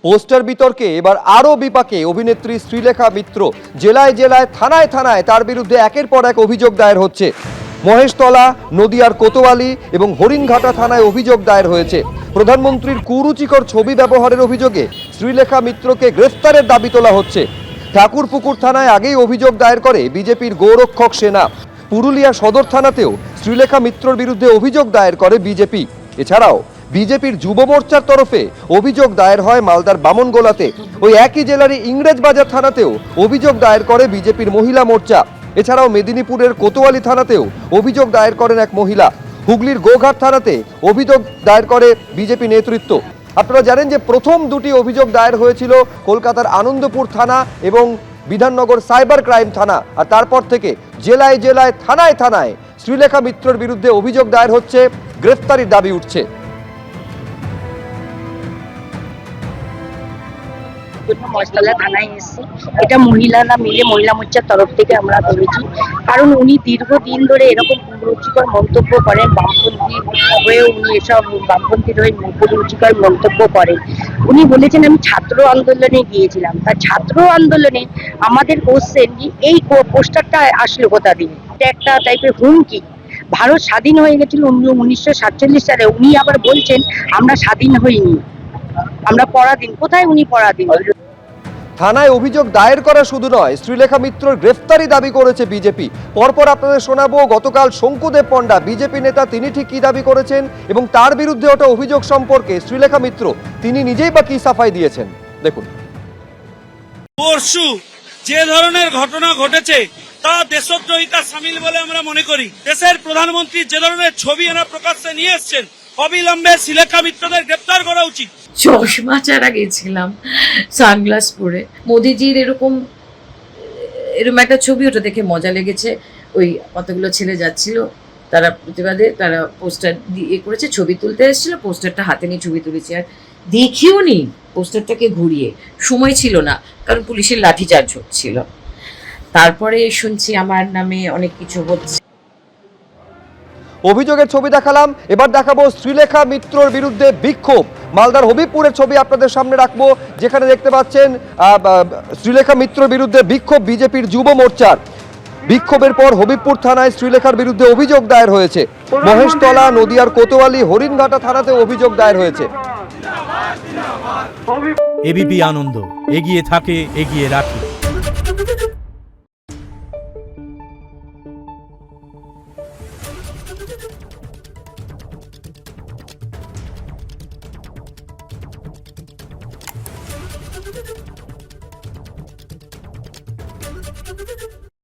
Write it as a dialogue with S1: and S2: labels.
S1: Poster বিতর্কে এবার আরও বিপাকে অভিনেত্রী শ্রীলেখা মিত্র। জেলায় জেলায় থানায় থানায় তার বিরুদ্ধে একের পর এক অভিযোগ দায়ের হচ্ছে। মহেশতলা, নদিয়ার কোতোয়ালি এবং হরিণঘাটা থানায় অভিযোগ দায়ের হয়েছে। প্রধানমন্ত্রীর কুরুচিকর ছবি ব্যবহারের অভিযোগে শ্রীলেখা মিত্রকে গ্রেফতারের দাবি তোলা হচ্ছে। ঠাকুরপুকুর থানায় আগেই অভিযোগ দায়ের করে বিজেপির গৌরক্ষক সেনা। পুরুলিয়া সদর থানাতেও শ্রীলেখা মিত্রর বিরুদ্ধে অভিযোগ দায়ের করে বিজেপি। এছাড়াও বিজেপির যুব মোর্চার তরফে অভিযোগ দায়ের হয় মালদার বামনগোলাতে। ওই একই জেলারই ইংরেজবাজার থানাতেও অভিযোগ দায়ের করে বিজেপির মহিলা মোর্চা। এছাড়াও মেদিনীপুরের কোতোয়ালি থানাতেও অভিযোগ দায়ের করেন এক মহিলা। হুগলির গোঘাট থানাতে অভিযোগ দায়ের করে বিজেপি নেতৃত্ব। আপনারা জানেন যে প্রথম দুটি অভিযোগ দায়ের হয়েছিল কলকাতার আনন্দপুর থানা এবং বিধাননগর সাইবার ক্রাইম থানা, আর তারপর থেকে জেলায় জেলায় থানায় থানায় শ্রীলেখা মিত্রর বিরুদ্ধে অভিযোগ দায়ের হচ্ছে, গ্রেফতারির দাবি উঠছে।
S2: মহেশতলা থানায় এসেছি। এটা মহিলারা মিলে মহিলা মোর্চার তরফ থেকে আমরা করেছি, কারণ উনি দীর্ঘদিন ধরে এরকম কুরুচিকর মন্তব্য করেন। বামপন্থী হয়ে উনি এসব বামপন্থীর হয়ে কুরুচিকর মন্তব্য করেন। উনি বলেছেন আমি ছাত্র আন্দোলনে গিয়েছিলাম, তা ছাত্র আন্দোলনে আমাদের কোশ্চেন কি এই পোস্টারটা আসলো কোথা দিয়ে? এটা একটা টাইপের হুমকি। ভারত স্বাধীন হয়ে গেছিল 1947 সালে, উনি আবার বলছেন আমরা স্বাধীন হইনি, আমরা পরাধীন। কোথায় উনি পরাধীন?
S1: থানায় অভিযোগ দায়ের করা শুধু নয়, শ্রীলেখা মিত্রর গ্রেফতারি দাবি করেছে বিজেপি। পরপর আপনাদের শোনাবো গতকাল শঙ্কুদেব পণ্ডা বিজেপি নেতা, তিনি ঠিক কি দাবি করেছেন এবং তার বিরুদ্ধে ওটা অভিযোগ সম্পর্কে শ্রীলেখা মিত্র তিনি নিজেই বা কি সাফাই দিয়েছেন। দেখুন।
S3: পরশু যে ধরনের ঘটনা ঘটেছে তা দেশদ্রোহিতার সামিল বলে আমরা মনে করি। দেশের প্রধানমন্ত্রী যে ধরনের ছবি এরা প্রকাশ্যে নিয়ে এসছেন, অবিলম্বে শ্রীলেখা মিত্রদের গ্রেপ্তার করা উচিত।
S4: চশমা ছাড়া গেছিলাম সানগ্লাস পরে, মোদিজির এরকম একটা ছবি, ওটা দেখে মজা লেগেছে। ওই কতগুলো ছেলে যাচ্ছিল, তারা প্রতিবাদে তারা পোস্টার দিয়ে করেছে, ছবি তুলতে এসেছিল, পোস্টারটা হাতে নিয়ে ছবি তুলেছে। আর দেখিও নি পোস্টারটাকে ঘুরিয়ে, সময় ছিল না কারণ পুলিশের লাঠিচার্জ হচ্ছিল। তারপরে শুনছি আমার নামে অনেক কিছু হচ্ছে।
S1: অভিযোগের ছবি দেখালাম, এবার দেখাবো শ্রীলেখা মিত্রর বিরুদ্ধে বিক্ষোভ। মালদার হবিবপুরের ছবি আপনাদের সামনে রাখবো, যেখানে দেখতে পাচ্ছেন শ্রীলেখা মিত্রর বিরুদ্ধে বিক্ষোভ বিজেপির যুব মোর্চার। বিক্ষোভের পর হবিবপুর থানায় শ্রীলেখার বিরুদ্ধে অভিযোগ দায়ের হয়েছে। মহেশতলা, নদিয়ার কোতোয়ালি, হরিণঘাটা থানাতে অভিযোগ দায়ের হয়েছে।
S5: এবিপি আনন্দ, এগিয়ে থাকে, এগিয়ে রাখে।